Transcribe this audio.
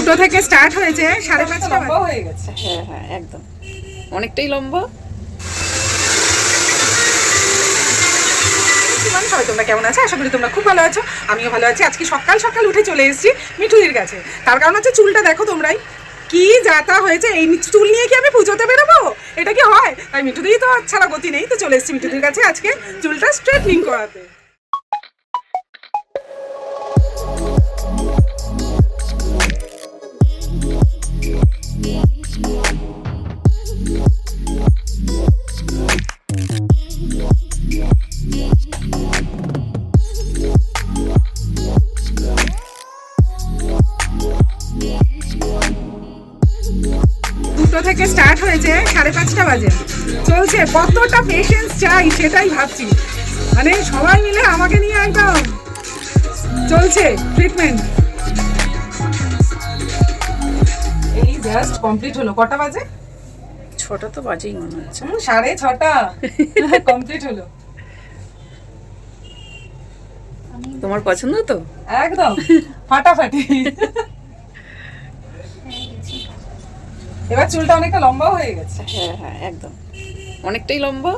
দুটো থেকে স্টার্ট হয়েছে, 5:30 লম্বা হয়ে গেছে। হ্যাঁ হ্যাঁ একদম অনেকটাই লম্বা। সবাই তোমরা কেমন আছো? আশা করি তোমরা খুব ভালো আছো, আমিও ভালো আছি। আজকে সকাল সকাল উঠে চলে এসেছি মিঠুদির কাছে। তার কারণ হচ্ছে চুলটা দেখো তোমরাই কি যাতা হয়েছে। এই চুল নিয়ে কি আমি পুজোতে বেরোবো? এটা কি হয়? তাই মিঠুদিই তো ছাড়া গতি নেই, তো চলে এসেছি মিঠুদির কাছে আজকে চুলটা স্ট্রেটনিং করাতে। দুটো থেকে স্টার্ট হয়েছে, 5:30 বাজে চলছে। কতটা পেশেন্স চাই সেটাই ভাবছি। মানে সবাই মিলে আমাকে নিয়ে একদম চলছে ট্রিটমেন্ট। এই জাস্ট কমপ্লিট হলো। কটা বাজে? 6টা তো বাজেই মনে হচ্ছে। 6:30 কমপ্লিট হলো। তোমার পছন্দ তো? একদম ফাটাফাটি। এবার চুলটা অনেকটা লম্বা হয়ে গেছে। হ্যাঁ হ্যাঁ একদম অনেকটাই লম্বা।